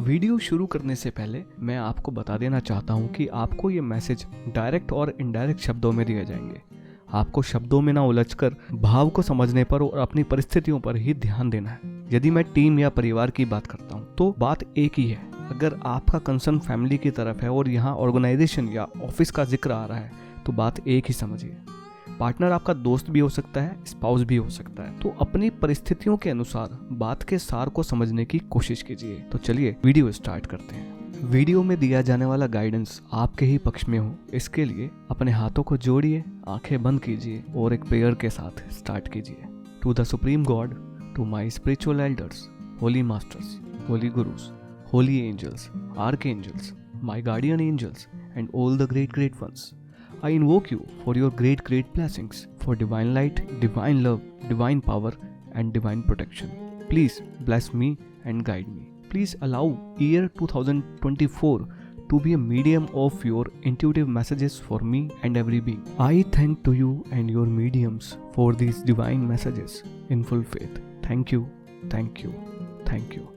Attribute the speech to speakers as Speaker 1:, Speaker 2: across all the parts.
Speaker 1: Video शुरू करने से पहले मैं आपको बता देना चाहता हूँ कि आपको ये मैसेज डायरेक्ट और इनडायरेक्ट शब्दों में दिए जाएंगे। आपको शब्दों में ना उलझकर भाव को समझने पर और अपनी परिस्थितियों पर ही ध्यान देना है। यदि मैं टीम या परिवार की बात करता हूँ तो बात एक ही है। अगर आपका कंसर्न फैमिली की तरफ है और यहाँ ऑर्गेनाइजेशन या ऑफिस का जिक्र आ रहा है तो बात एक ही समझिए। पार्टनर आपका दोस्त भी हो सकता है, स्पाउस भी हो सकता है। तो अपनी परिस्थितियों के अनुसार बात के सार को समझने की कोशिश कीजिए। तो चलिए वीडियो स्टार्ट करते हैं। वीडियो में दिया जाने वाला गाइडेंस आपके ही पक्ष में हो, इसके लिए अपने हाथों को जोड़िए, आंखें बंद कीजिए और एक प्रेयर के साथ स्टार्ट कीजिए। To the supreme God, to my spiritual elders, holy masters, holy gurus, holy angels, archangels, my guardian angels and all the great ones. I invoke you for your great blessings, for divine light, divine love, divine power and divine protection. Please bless me and guide me. Please allow year 2024 to be a medium of your intuitive messages for me and every being. I thank to you and your mediums for these divine messages in full faith. Thank you, thank you, thank you.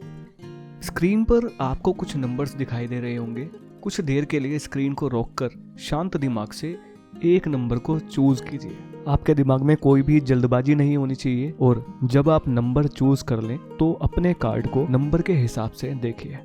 Speaker 1: Screen पर आपको कुछ numbers दिखाई दे रहे होंगे। कुछ देर के लिए screen को रोककर शांत दिमाग से एक नंबर को चूज कीजिए। आपके दिमाग में कोई भी जल्दबाजी नहीं होनी चाहिए और जब आप नंबर चूज कर लें तो अपने कार्ड को नंबर के हिसाब से देखिए।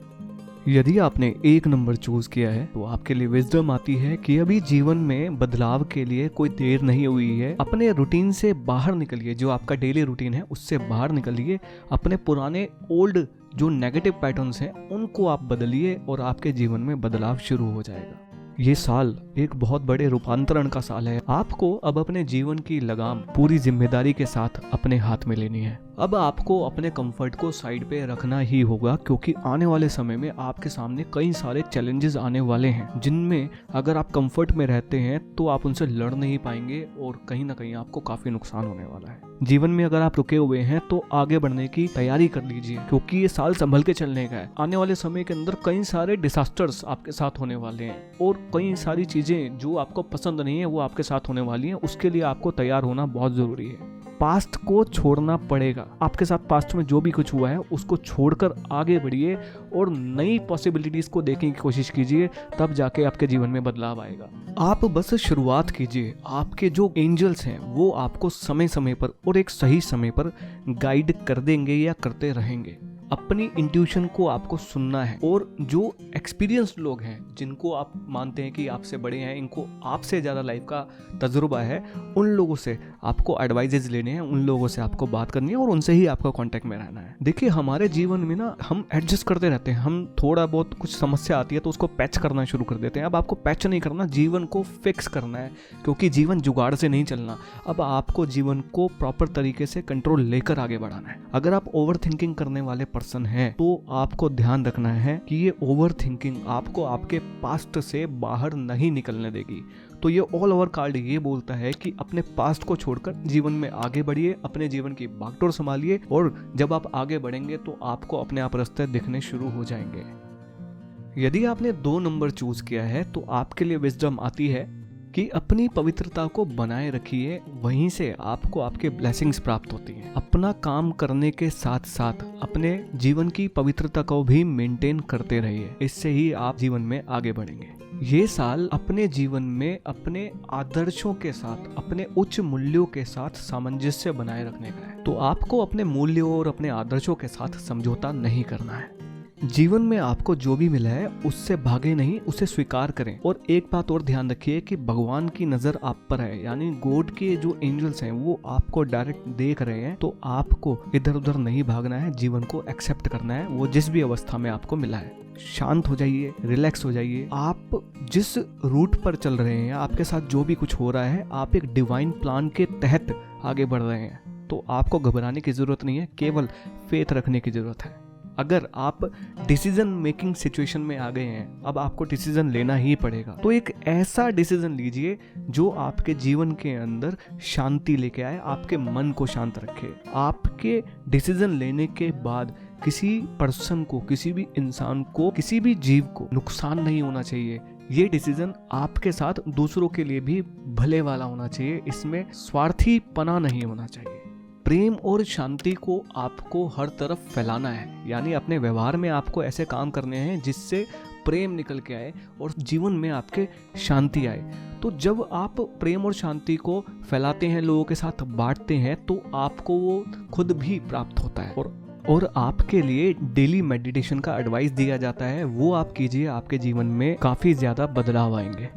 Speaker 1: यदि आपने एक नंबर चूज किया है तो आपके लिए विजडम आती है कि अभी जीवन में बदलाव के लिए कोई देर नहीं हुई है। अपने रूटीन से बाहर निकलिए, जो आपका डेली रूटीन है उससे बाहर निकलिए। अपने पुराने ओल्ड जो नेगेटिव पैटर्न्स हैं उनको आप बदलिए और आपके जीवन में बदलाव शुरू हो जाएगा। ये साल एक बहुत बड़े रूपांतरण का साल है। आपको अब अपने जीवन की लगाम पूरी जिम्मेदारी के साथ अपने हाथ में लेनी है। अब आपको अपने कंफर्ट को साइड पे रखना ही होगा, क्योंकि आने वाले समय में आपके सामने कई सारे चैलेंजेस आने वाले हैं, जिनमें अगर आप कंफर्ट में रहते हैं तो आप उनसे लड़ नहीं पाएंगे और कहीं ना कहीं आपको काफी नुकसान होने वाला है। जीवन में अगर आप रुके हुए हैं तो आगे बढ़ने की तैयारी कर लीजिए, क्योंकि ये साल संभल के चलने का है। आने वाले समय के अंदर कई सारे डिसास्टर्स आपके साथ होने वाले हैं और कई सारी चीजें जो आपको पसंद नहीं है वो आपके साथ होने वाली हैं। उसके लिए आपको तैयार होना बहुत जरूरी है। पास्ट को छोड़ना पड़ेगा। आपके साथ पास्ट में जो भी कुछ हुआ है उसको छोड़कर आगे बढ़िए और नई पॉसिबिलिटीज को देखने की कोशिश कीजिए, तब जाके आपके जीवन में बदलाव आएगा। आप बस शुरुआत कीजिए। आपके जो एंजल्स हैं वो आपको समय समय पर और एक सही समय पर गाइड कर देंगे या करते रहेंगे। अपनी इंट्यूशन को आपको सुनना है और जो एक्सपीरियंस लोग हैं, जिनको आप मानते हैं कि आपसे बड़े हैं, इनको आपसे ज़्यादा लाइफ का तजुर्बा है, उन लोगों से आपको एडवाइजेज लेने हैं, उन लोगों से आपको बात करनी है और उनसे ही आपको कांटेक्ट में रहना है। देखिए, हमारे जीवन में ना हम एडजस्ट करते रहते हैं। हम थोड़ा बहुत कुछ समस्या आती है तो उसको पैच करना शुरू कर देते हैं। अब आपको पैच नहीं करना, जीवन को फिक्स करना है, क्योंकि जीवन जुगाड़ से नहीं चलना। अब आपको जीवन को प्रॉपर तरीके से कंट्रोल लेकर आगे बढ़ाना है। अगर आप ओवर थिंकिंग करने वाले पर्सन है तो आपको ध्यान रखना है कि ये ओवर थिंकिंग आपको आपके पास्ट से बाहर नहीं निकलने देगी। तो ये ऑल ओवर कार्ड ये बोलता है कि अपने पास्ट को छोड़कर जीवन में आगे बढ़िए, अपने जीवन की बागडोर संभालिए और जब आप आगे बढ़ेंगे तो आपको अपने आप रास्ते दिखने शुरू हो जाएंगे। यदि आपने 2 नंबर चूज किया है तो आपके लिए विजडम आती है कि अपनी पवित्रता को बनाए रखिए, वहीं से आपको आपके ब्लेसिंग्स प्राप्त होती हैं। अपना काम करने के साथ साथ अपने जीवन की पवित्रता को भी मेंटेन करते रहिए, इससे ही आप जीवन में आगे बढ़ेंगे। ये साल अपने जीवन में अपने आदर्शों के साथ, अपने उच्च मूल्यों के साथ सामंजस्य बनाए रखने का है। तो आपको अपने मूल्यों और अपने आदर्शों के साथ समझौता नहीं करना है। जीवन में आपको जो भी मिला है उससे भागे नहीं, उसे स्वीकार करें। और एक बात और ध्यान रखिए कि भगवान की नजर आप पर है, यानी गॉड के जो एंजल्स हैं वो आपको डायरेक्ट देख रहे हैं। तो आपको इधर उधर नहीं भागना है, जीवन को एक्सेप्ट करना है, वो जिस भी अवस्था में आपको मिला है। शांत हो जाइए, रिलैक्स हो जाइए। आप जिस रूट पर चल रहे हैं, आपके साथ जो भी कुछ हो रहा है, आप एक डिवाइन प्लान के तहत आगे बढ़ रहे हैं। तो आपको घबराने की जरूरत नहीं है, केवल फेथ रखने की जरूरत है। अगर आप डिसीजन मेकिंग सिचुएशन में आ गए हैं, अब आपको डिसीजन लेना ही पड़ेगा, तो एक ऐसा डिसीजन लीजिए जो आपके जीवन के अंदर शांति लेके आए, आपके मन को शांत रखे। आपके डिसीजन लेने के बाद किसी पर्सन को, किसी भी इंसान को, किसी भी जीव को नुकसान नहीं होना चाहिए। ये डिसीजन आपके साथ दूसरों के लिए भी भले वाला होना चाहिए, इसमें स्वार्थीपना नहीं होना चाहिए। प्रेम और शांति को आपको हर तरफ फैलाना है, यानी अपने व्यवहार में आपको ऐसे काम करने हैं जिससे प्रेम निकल के आए और जीवन में आपके शांति आए। तो जब आप प्रेम और शांति को फैलाते हैं, लोगों के साथ बांटते हैं, तो आपको वो खुद भी प्राप्त होता है। और आपके लिए डेली मेडिटेशन का एडवाइस दिया जाता है, वो आप कीजिए, आपके जीवन में काफ़ी ज़्यादा बदलाव आएंगे।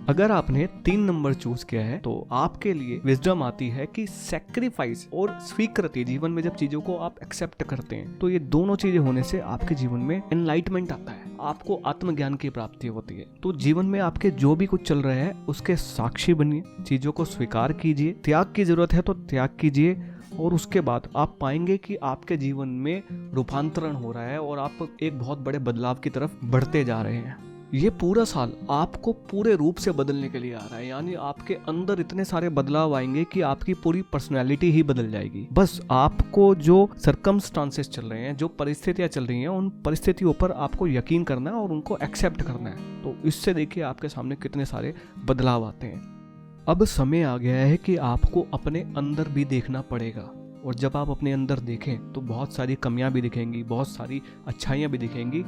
Speaker 1: अगर आपने 3 नंबर चूज किया है तो आपके लिए विजडम आती है कि सैक्रिफाइस और स्वीकृति, जीवन में जब चीजों को आप एक्सेप्ट करते हैं तो ये दोनों चीजें होने से आपके जीवन में एनलाइटमेंट आता है, आपको आत्मज्ञान की प्राप्ति होती है। तो जीवन में आपके जो भी कुछ चल रहा है उसके साक्षी बनिए, चीजों को स्वीकार कीजिए, त्याग की जरूरत है तो त्याग कीजिए, और उसके बाद आप पाएंगे कि आपके जीवन में रूपांतरण हो रहा है और आप एक बहुत बड़े बदलाव की तरफ बढ़ते जा रहे हैं। ये पूरा साल आपको पूरे रूप से बदलने के लिए आ रहा है, यानी आपके अंदर इतने सारे बदलाव आएंगे कि आपकी पूरी पर्सनैलिटी ही बदल जाएगी। बस आपको जो सर्कमस्टांसेस चल रहे हैं, जो परिस्थितियां चल रही हैं, उन परिस्थितियों पर आपको यकीन करना है और उनको एक्सेप्ट करना है। तो इससे देखिए आपके सामने कितने सारे बदलाव आते हैं। अब समय आ गया है कि आपको अपने अंदर भी देखना पड़ेगा, और जब आप अपने अंदर देखें तो बहुत सारी कमियां भी दिखेंगी, बहुत सारी अच्छाइयां भी दिखेंगी।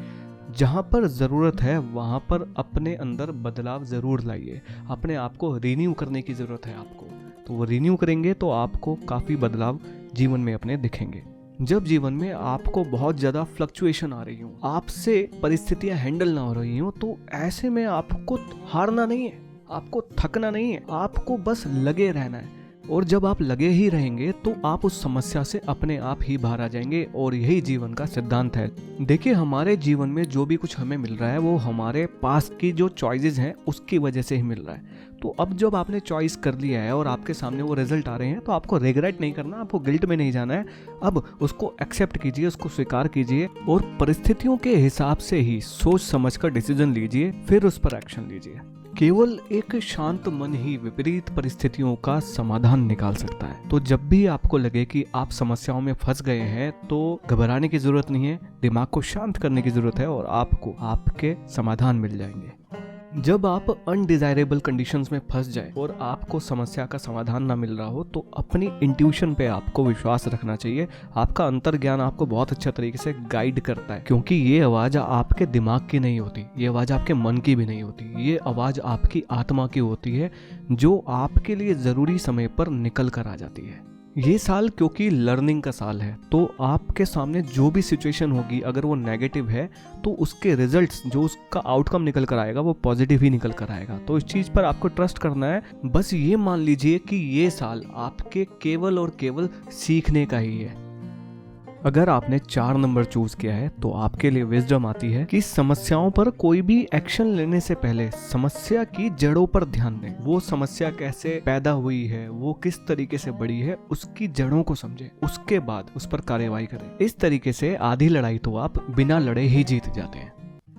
Speaker 1: जहाँ पर ज़रूरत है वहाँ पर अपने अंदर बदलाव ज़रूर लाइए। अपने आप को रिन्यू करने की ज़रूरत है आपको, तो वो रिन्यू करेंगे तो आपको काफ़ी बदलाव जीवन में अपने दिखेंगे। जब जीवन में आपको बहुत ज़्यादा फ्लक्चुएशन आ रही हो, आपसे परिस्थितियाँ हैंडल ना हो रही हो, तो ऐसे में आपको हारना नहीं है, आपको थकना नहीं है, आपको बस लगे रहना है। और जब आप लगे ही रहेंगे तो आप उस समस्या से अपने आप ही बाहर आ जाएंगे, और यही जीवन का सिद्धांत है। देखिए, हमारे जीवन में जो भी कुछ हमें मिल रहा है वो हमारे पास की जो चॉइसेस हैं उसकी वजह से ही मिल रहा है। तो अब जब आपने चॉइस कर लिया है और आपके सामने वो रिजल्ट आ रहे हैं, तो आपको रिग्रेट नहीं करना, आपको गिल्ट में नहीं जाना है। अब उसको एक्सेप्ट कीजिए, उसको स्वीकार कीजिए, और परिस्थितियों के हिसाब से ही सोच समझ कर डिसीजन लीजिए, फिर उस पर एक्शन लीजिए। केवल एक शांत मन ही विपरीत परिस्थितियों का समाधान निकाल सकता है। तो जब भी आपको लगे कि आप समस्याओं में फंस गए हैं तो घबराने की जरूरत नहीं है, दिमाग को शांत करने की जरूरत है और आपको आपके समाधान मिल जाएंगे। जब आप अनडिजायरेबल कंडीशंस में फंस जाए और आपको समस्या का समाधान ना मिल रहा हो, तो अपनी इंट्यूशन पे आपको विश्वास रखना चाहिए। आपका अंतर्ज्ञान आपको बहुत अच्छा तरीके से गाइड करता है, क्योंकि ये आवाज आपके दिमाग की नहीं होती, ये आवाज आपके मन की भी नहीं होती, ये आवाज आपकी आत्मा की होती है, जो आपके लिए जरूरी समय पर निकल कर आ जाती है। ये साल क्योंकि लर्निंग का साल है, तो आपके सामने जो भी सिचुएशन होगी, अगर वो नेगेटिव है तो उसके रिजल्ट्स, जो उसका आउटकम निकल कर आएगा, वो पॉजिटिव ही निकल कर आएगा। तो इस चीज पर आपको ट्रस्ट करना है। बस ये मान लीजिए कि ये साल आपके केवल और केवल सीखने का ही है। अगर आपने 4 नंबर चूज किया है तो आपके लिए विजडम आती है कि समस्याओं पर कोई भी एक्शन लेने से पहले समस्या की जड़ों पर ध्यान दें। वो समस्या कैसे पैदा हुई है, वो किस तरीके से बढ़ी है, उसकी जड़ों को समझें, उसके बाद उस पर कार्यवाही करें। इस तरीके से आधी लड़ाई तो आप बिना लड़े ही जीत जाते हैं।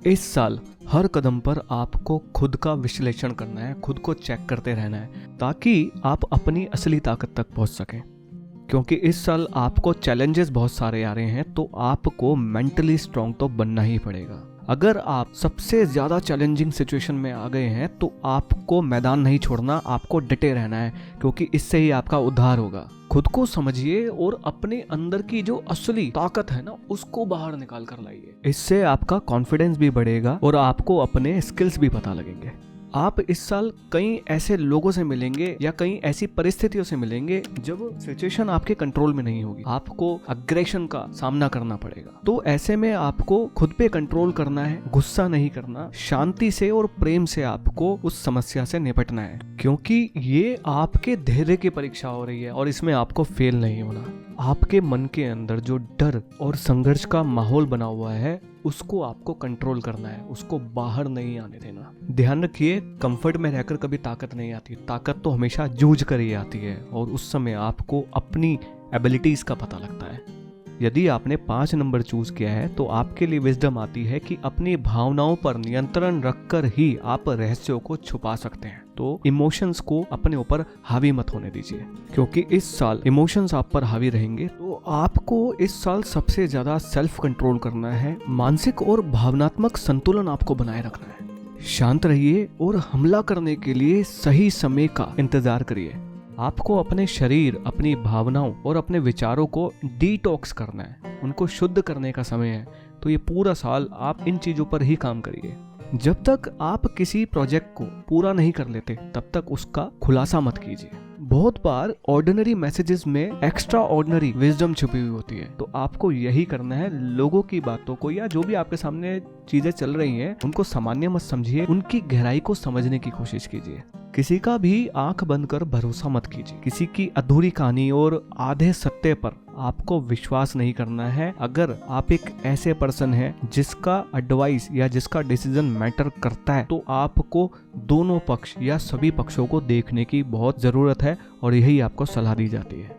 Speaker 1: इस साल हर कदम पर आपको खुद का विश्लेषण करना है, खुद को चेक करते रहना है, ताकि आप अपनी असली ताकत तक पहुंच सकें। क्योंकि इस साल आपको चैलेंजेस बहुत सारे आ रहे हैं, तो आपको मेंटली स्ट्रांग तो बनना ही पड़ेगा। अगर आप सबसे ज्यादा चैलेंजिंग सिचुएशन में आ गए हैं तो आपको मैदान नहीं छोड़ना, आपको डटे रहना है, क्योंकि इससे ही आपका उद्धार होगा। खुद को समझिए और अपने अंदर की जो असली ताकत है ना, उसको बाहर निकाल कर लाइए। इससे आपका कॉन्फिडेंस भी बढ़ेगा और आपको अपने स्किल्स भी पता लगेंगे। आप इस साल कई ऐसे लोगों से मिलेंगे या कई ऐसी परिस्थितियों से मिलेंगे जब सिचुएशन आपके कंट्रोल में नहीं होगी, आपको अग्रेशन का सामना करना पड़ेगा। तो ऐसे में आपको खुद पे कंट्रोल करना है, गुस्सा नहीं करना, शांति से और प्रेम से आपको उस समस्या से निपटना है, क्योंकि ये आपके धैर्य की परीक्षा हो रही है और इसमें आपको फेल नहीं होना। आपके मन के अंदर जो डर और संघर्ष का माहौल बना हुआ है, उसको आपको कंट्रोल करना है, उसको बाहर नहीं आने देना। ध्यान रखिए, कंफर्ट में रहकर कभी ताकत नहीं आती, ताकत तो हमेशा जूझ कर ही आती है, और उस समय आपको अपनी एबिलिटीज का पता लगता है। यदि आपने 5 नंबर चूज किया है तो आपके लिए विजडम आती है कि अपनी भावनाओं पर नियंत्रण रखकर ही आप रहस्यों को छुपा सकते हैं। तो इमोशंस को अपने ऊपर हावी मत होने दीजिए, क्योंकि इस साल इमोशंस आप पर हावी रहेंगे। तो आपको इस साल सबसे ज्यादा सेल्फ कंट्रोल करना है, मानसिक और भावनात्मक संतुलन आपको बनाए रखना है। शांत रहिए और हमला करने के लिए सही समय का इंतजार करिए। आपको अपने शरीर, अपनी भावनाओं और अपने विचारों को डिटॉक्स करना है, उनको शुद्ध करने का समय है। तो ये पूरा साल आप इन चीजों पर ही काम करिए। जब तक आप किसी प्रोजेक्ट को पूरा नहीं कर लेते तब तक उसका खुलासा मत कीजिए। बहुत बार ऑर्डिनरी मैसेजेस में एक्स्ट्रा ऑर्डिनरी विजडम छुपी हुई होती है। तो आपको यही करना है, लोगों की बातों को या जो भी आपके सामने चीजें चल रही हैं उनको सामान्य मत समझिए, उनकी गहराई को समझने की कोशिश कीजिए। किसी का भी आंख बंद कर भरोसा मत कीजिए। किसी की अधूरी कहानी और आधे सत्य पर आपको विश्वास नहीं करना है। अगर आप एक ऐसे पर्सन हैं जिसका एडवाइस या जिसका डिसीजन मैटर करता है तो आपको दोनों पक्ष या सभी पक्षों को देखने की बहुत जरूरत है और यही आपको सलाह दी जाती है।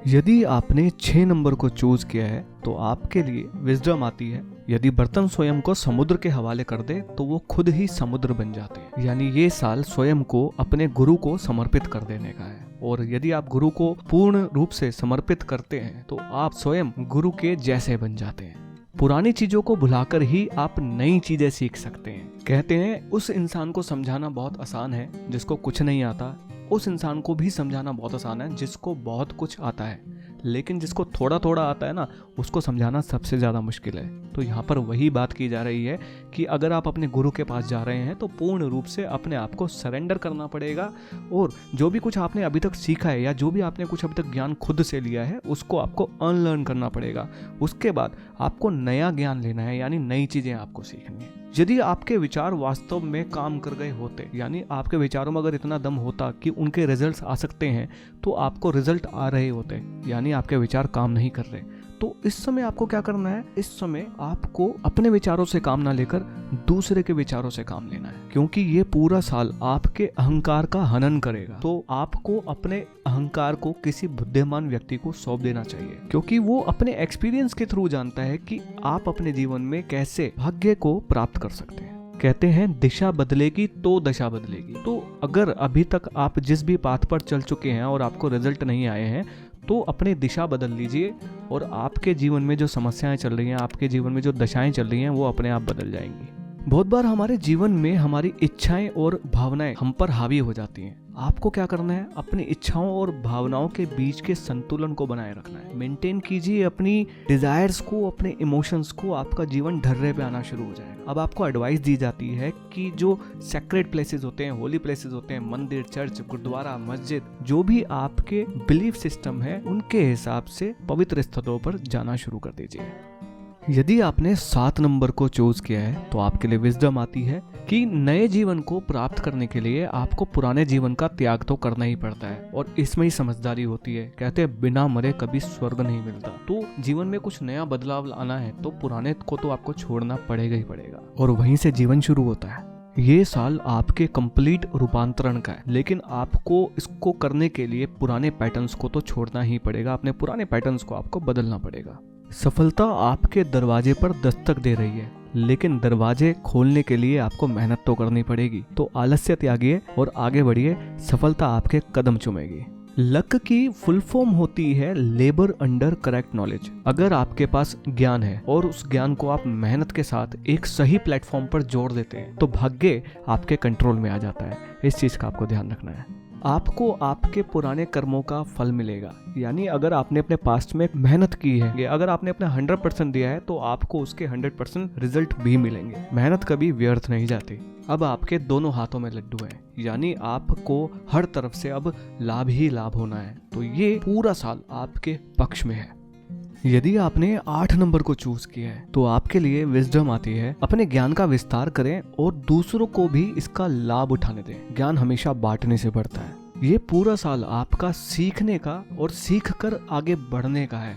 Speaker 1: यदि आपने 6 नंबर को चूज किया है तो आपके लिए विजडम आती है, यदि बर्तन स्वयं को समुद्र के हवाले कर दे तो वो खुद ही समुद्र बन जाते हैं। यानी ये साल स्वयं को अपने गुरु को समर्पित कर देने का है। और यदि आप गुरु को पूर्ण रूप से समर्पित करते हैं तो आप स्वयं गुरु के जैसे बन जाते हैं। पुरानी चीजों को भुलाकर ही आप नई चीजें सीख सकते हैं। कहते हैं उस इंसान को समझाना बहुत आसान है जिसको कुछ नहीं आता, उस इंसान को भी समझाना बहुत आसान है जिसको बहुत कुछ आता है। लेकिन जिसको थोड़ा थोड़ा आता है ना, उसको समझाना सबसे ज़्यादा मुश्किल है। तो यहाँ पर वही बात की जा रही है कि अगर आप अपने गुरु के पास जा रहे हैं तो पूर्ण रूप से अपने आप को सरेंडर करना पड़ेगा और जो भी कुछ आपने अभी तक सीखा है या जो भी आपने कुछ अभी तक ज्ञान खुद से लिया है उसको आपको अनलर्न करना पड़ेगा। उसके बाद आपको नया ज्ञान लेना है, यानी नई चीज़ें आपको सीखनी है। यदि आपके विचार वास्तव में काम कर गए होते, यानी आपके विचारों में अगर इतना दम होता कि उनके रिजल्ट्स आ सकते हैं तो आपको रिजल्ट आ रहे होते, यानी आपके विचार काम नहीं कर रहे। तो इस समय आपको क्या करना है, इस समय आपको अपने विचारों से काम ना लेकर दूसरे के विचारों से काम लेना है, क्योंकि ये पूरा साल आपके अहंकार का हनन करेगा। तो आपको अपने अहंकार को किसी बुद्धिमान व्यक्ति को सौंप देना चाहिए, क्योंकि वो अपने एक्सपीरियंस के थ्रू जानता है कि आप अपने जीवन में कैसे भाग्य को प्राप्त कर सकते हैं। कहते हैं दिशा बदलेगी तो दशा बदलेगी। तो अगर अभी तक आप जिस भी पाथ पर चल चुके हैं और आपको रिजल्ट नहीं आए हैं तो अपनी दिशा बदल लीजिए और आपके जीवन में जो समस्याएं चल रही हैं, आपके जीवन में जो दशाएं चल रही हैं वो अपने आप बदल जाएंगी। बहुत बार हमारे जीवन में हमारी इच्छाएं और भावनाएं हम पर हावी हो जाती हैं। आपको क्या करना है, अपनी इच्छाओं और भावनाओं के बीच के संतुलन को बनाए रखना है। मेंटेन कीजिए अपनी डिजायर्स को, अपने इमोशंस को, आपका जीवन ढर्रे पे आना शुरू हो जाएगा। अब आपको एडवाइस दी जाती है कि जो सेक्रेड प्लेसेस होते हैं, होली प्लेसेस होते हैं, मंदिर, चर्च, गुरुद्वारा, मस्जिद, जो भी आपके बिलीफ सिस्टम है उनके हिसाब से पवित्र स्थलों पर जाना शुरू कर दीजिए। यदि आपने 7 नंबर को चूज किया है तो आपके लिए विजडम आती है कि नए जीवन को प्राप्त करने के लिए आपको पुराने जीवन का त्याग तो करना ही पड़ता है और इसमें ही समझदारी होती है। कहते हैं बिना मरे कभी स्वर्ग नहीं मिलता। तो जीवन में कुछ नया बदलाव लाना है तो पुराने को तो आपको छोड़ना पड़ेगा ही पड़ेगा और वहीं से जीवन शुरू होता है। ये साल आपके कंप्लीट रूपांतरण का है, लेकिन आपको इसको करने के लिए पुराने पैटर्न्स को तो छोड़ना ही पड़ेगा। अपने पुराने पैटर्न्स को आपको बदलना पड़ेगा। सफलता आपके दरवाजे पर दस्तक दे रही है, लेकिन दरवाजे खोलने के लिए आपको मेहनत तो करनी पड़ेगी। तो आलस्य त्यागिए और आगे बढ़िए, सफलता आपके कदम चूमेगी। लक की फुल फॉर्म होती है लेबर अंडर करेक्ट नॉलेज। अगर आपके पास ज्ञान है और उस ज्ञान को आप मेहनत के साथ एक सही प्लेटफॉर्म पर जोड़ देते हैं तो भाग्य आपके कंट्रोल में आ जाता है। इस चीज का आपको ध्यान रखना है। आपको आपके पुराने कर्मों का फल मिलेगा, यानी अगर आपने अपने पास्ट में मेहनत की है, अगर आपने अपना 100% दिया है तो आपको उसके 100% रिजल्ट भी मिलेंगे। मेहनत कभी व्यर्थ नहीं जाती। अब आपके दोनों हाथों में लड्डू हैं, यानी आपको हर तरफ से अब लाभ ही लाभ होना है। तो ये पूरा साल आपके पक्ष में है। यदि आपने 8 नंबर को चूज किया है तो आपके लिए विजडम आती है, अपने ज्ञान का विस्तार करें और दूसरों को भी इसका लाभ उठाने दें। ज्ञान हमेशा बांटने से बढ़ता है। ये पूरा साल आपका सीखने का और सीख कर आगे बढ़ने का है।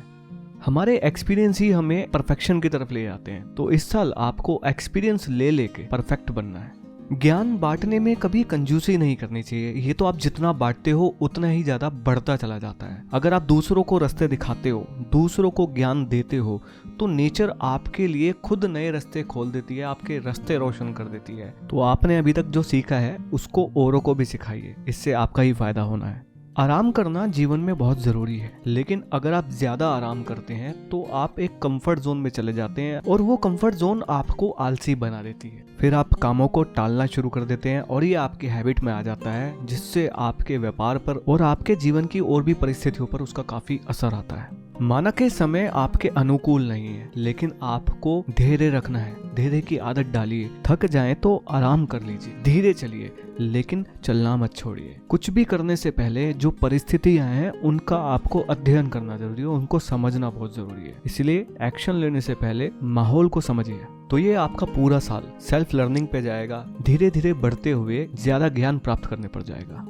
Speaker 1: हमारे एक्सपीरियंस ही हमें परफेक्शन की तरफ ले जाते हैं, तो इस साल आपको एक्सपीरियंस ले लेके परफेक्ट बनना है। ज्ञान बांटने में कभी कंजूसी नहीं करनी चाहिए। ये तो आप जितना बांटते हो उतना ही ज्यादा बढ़ता चला जाता है। अगर आप दूसरों को रास्ते दिखाते हो, दूसरों को ज्ञान देते हो, तो नेचर आपके लिए खुद नए रास्ते खोल देती है, आपके रास्ते रोशन कर देती है। तो आपने अभी तक जो सीखा है उसको औरों को भी सिखाइए, इससे आपका ही फायदा होना है। आराम करना जीवन में बहुत ज़रूरी है, लेकिन अगर आप ज़्यादा आराम करते हैं तो आप एक कंफर्ट जोन में चले जाते हैं और वो कंफर्ट जोन आपको आलसी बना देती है। फिर आप कामों को टालना शुरू कर देते हैं और ये आपकी हैबिट में आ जाता है, जिससे आपके व्यापार पर और आपके जीवन की और भी परिस्थितियों पर उसका काफ़ी असर आता है। माना कि समय आपके अनुकूल नहीं है, लेकिन आपको धैर्य रखना है। धैर्य की आदत डालिए। थक जाएं तो आराम कर लीजिए, धीरे चलिए, लेकिन चलना मत छोड़िए। कुछ भी करने से पहले जो परिस्थितियां हैं उनका आपको अध्ययन करना जरूरी है, उनको समझना बहुत जरूरी है। इसलिए एक्शन लेने से पहले माहौल को समझिए। तो ये आपका पूरा साल सेल्फ लर्निंग पे जाएगा, धीरे धीरे बढ़ते हुए ज्यादा ज्ञान प्राप्त करने पर जाएगा।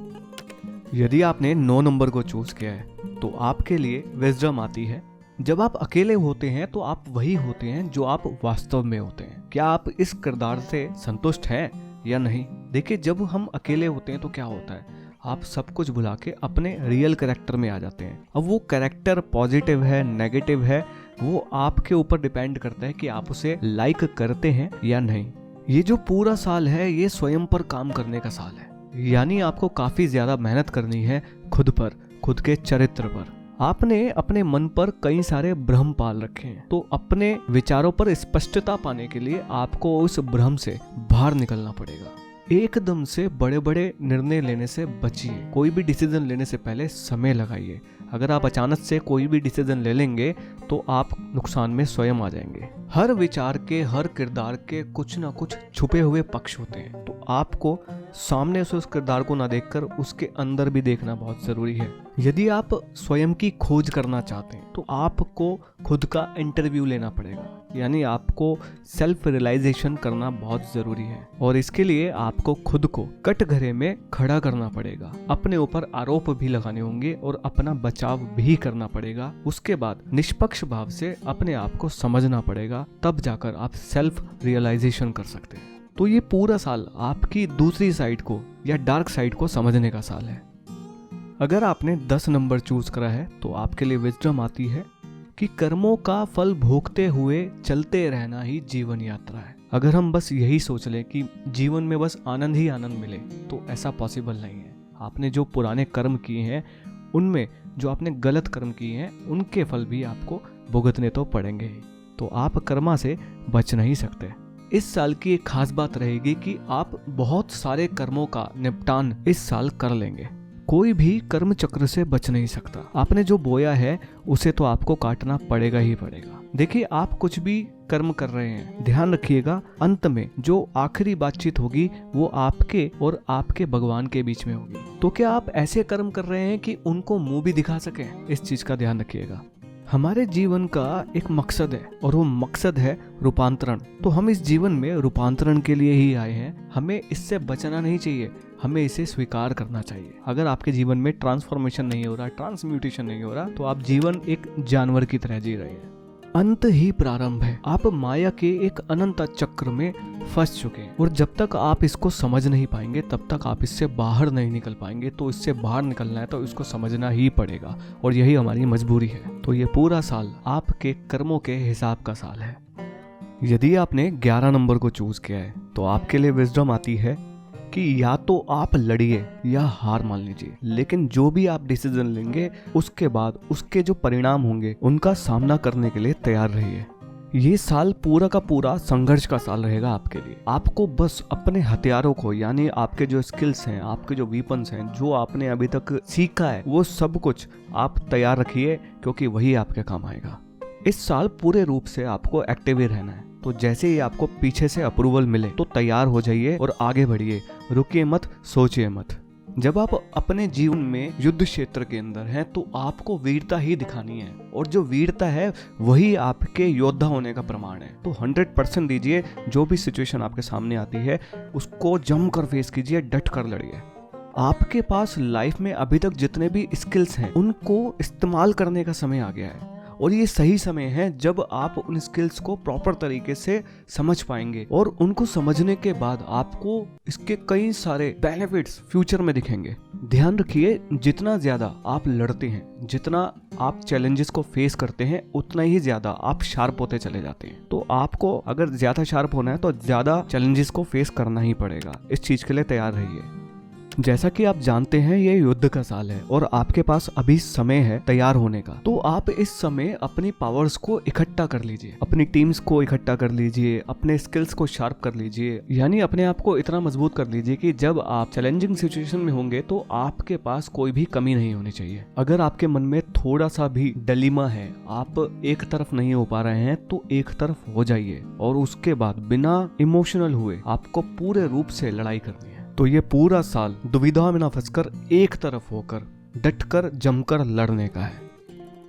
Speaker 1: यदि आपने 9 नंबर को चूज किया है तो आपके लिए विजडम आती है। जब आप अकेले होते हैं तो आप वही होते हैं जो आप वास्तव में होते हैं। क्या आप इस किरदार से संतुष्ट हैं या नहीं? देखिए, जब हम अकेले होते हैं तो क्या होता है, आप सब कुछ भुला के अपने रियल कैरेक्टर में आ जाते हैं। अब वो कैरेक्टर पॉजिटिव है, नेगेटिव है, वो आपके ऊपर डिपेंड करता है कि आप उसे लाइक करते हैं या नहीं। ये जो पूरा साल है ये स्वयं पर काम करने का साल है, यानी आपको काफी ज्यादा मेहनत करनी है खुद पर, खुद के चरित्र पर। आपने अपने मन पर कई सारे भ्रम पाल रखे हैं, तो अपने विचारों पर स्पष्टता पाने के लिए आपको उस भ्रम से बाहर निकलना पड़ेगा। एकदम से बड़े बड़े निर्णय लेने से बचिए। कोई भी डिसीजन लेने से पहले समय लगाइए। अगर आप अचानक से कोई भी डिसीजन ले लेंगे तो आप नुकसान में स्वयं आ जाएंगे। हर विचार के, हर किरदार के कुछ ना कुछ छुपे हुए पक्ष होते हैं, तो आपको सामने से उस किरदार को ना देखकर उसके अंदर भी देखना बहुत जरूरी है। यदि आप स्वयं की खोज करना चाहते हैं तो आपको खुद का इंटरव्यू लेना पड़ेगा, यानी आपको सेल्फ रियलाइजेशन करना बहुत जरूरी है। और इसके लिए आपको खुद को कटघरे में खड़ा करना पड़ेगा, अपने ऊपर आरोप भी लगाने होंगे और अपना बचाव भी करना पड़ेगा। उसके बाद निष्पक्ष भाव से अपने आप को समझना पड़ेगा, तब जाकर आप सेल्फ रियलाइजेशन कर सकते हैं। तो ये पूरा साल आपकी दूसरी साइड को या डार्क साइड को समझने का साल है। अगर आपने 10 नंबर चूज करा है तो आपके लिए विजडम आती है कि कर्मों का फल भोगते हुए चलते रहना ही जीवन यात्रा है। अगर हम बस यही सोच लें कि जीवन में बस आनंद ही आनंद मिले तो ऐसा पॉसिबल नहीं है। आपने जो पुराने कर्म किए हैं, उनमें जो आपने गलत कर्म किए हैं, उनके फल भी आपको भुगतने तो पड़ेंगे ही। तो आप कर्मा से बच नहीं सकते। इस साल की एक खास बात रहेगी कि आप बहुत सारे कर्मों का निपटान इस साल कर लेंगे। कोई भी कर्म चक्र से बच नहीं सकता। आपने जो बोया है उसे तो आपको काटना पड़ेगा ही पड़ेगा। देखिए, आप कुछ भी कर्म कर रहे हैं, ध्यान रखिएगा अंत में जो आखिरी बातचीत होगी वो आपके और आपके भगवान के बीच में होगी। तो क्या आप ऐसे कर्म कर रहे हैं कि उनको मुंह भी दिखा सकें? इस चीज का ध्यान रखिएगा। हमारे जीवन का एक मकसद है और वो मकसद है रूपांतरण। तो हम इस जीवन में रूपांतरण के लिए ही आए हैं। हमें इससे बचना नहीं चाहिए, हमें इसे स्वीकार करना चाहिए। अगर आपके जीवन में ट्रांसफॉर्मेशन नहीं हो रहा, ट्रांसम्यूटेशन नहीं हो रहा, तो आप जीवन एक जानवर की तरह जी रहे हैं। अंत ही प्रारंभ है। आप माया के एक अनंत चक्र में फंस चुके हैं और जब तक आप इसको समझ नहीं पाएंगे तब तक आप इससे बाहर नहीं निकल पाएंगे। तो इससे बाहर निकलना है तो इसको समझना ही पड़ेगा और यही हमारी मजबूरी है। तो ये पूरा साल आपके कर्मों के हिसाब का साल है। यदि आपने 11 नंबर को चूज किया है तो आपके लिए विजडम आती है कि या तो आप लड़िए या हार मान लीजिए, लेकिन जो भी आप डिसीजन लेंगे उसके बाद उसके जो परिणाम होंगे उनका सामना करने के लिए तैयार रहिए। ये साल पूरा का पूरा संघर्ष का साल रहेगा आपके लिए। आपको बस अपने हथियारों को, यानी आपके जो स्किल्स हैं, आपके जो वीपन्स हैं, जो आपने अभी तक सीखा है, वो सब कुछ आप तैयार रखिए, क्योंकि वही आपके काम आएगा। इस साल पूरे रूप से आपको एक्टिव ही रहना है। तो जैसे ही आपको पीछे से अप्रूवल मिले तो तैयार हो जाइए और आगे बढ़िए, रुकिए मत, सोचिए मत। जब आप अपने जीवन में युद्ध क्षेत्र के अंदर हैं तो आपको वीरता ही दिखानी है, और जो वीरता है वही आपके योद्धा होने का प्रमाण है। तो 100% दीजिए। जो भी सिचुएशन आपके सामने आती है उसको जमकर फेस कीजिए, डट कर लड़िए। आपके पास लाइफ में अभी तक जितने भी स्किल्स हैं उनको इस्तेमाल करने का समय आ गया है, और ये सही समय है जब आप उन स्किल्स को प्रॉपर तरीके से समझ पाएंगे, और उनको समझने के बाद आपको इसके कई सारे बेनिफिट्स फ्यूचर में दिखेंगे। ध्यान रखिए, जितना ज्यादा आप लड़ते हैं, जितना आप चैलेंजेस को फेस करते हैं, उतना ही ज्यादा आप शार्प होते चले जाते हैं। तो आपको अगर ज्यादा शार्प होना है तो ज्यादा चैलेंजेस को फेस करना ही पड़ेगा। इस चीज के लिए तैयार रहिए। जैसा कि आप जानते हैं ये युद्ध का साल है और आपके पास अभी समय है तैयार होने का। तो आप इस समय अपनी पावर्स को इकट्ठा कर लीजिए, अपनी टीम्स को इकट्ठा कर लीजिए, अपने स्किल्स को शार्प कर लीजिए, यानी अपने आप को इतना मजबूत कर लीजिए कि जब आप चैलेंजिंग सिचुएशन में होंगे तो आपके पास कोई भी कमी नहीं होनी चाहिए। अगर आपके मन में थोड़ा सा भी डिलेमा है, आप एक तरफ नहीं हो पा रहे हैं, तो एक तरफ हो जाइए और उसके बाद बिना इमोशनल हुए आपको पूरे रूप से लड़ाई करनी है। तो ये पूरा साल दुविधा में ना फंसकर एक तरफ होकर डटकर जमकर लड़ने का है।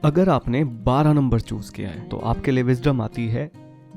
Speaker 1: अगर आपने 12 नंबर चूज किया है तो आपके लिए विजडम आती है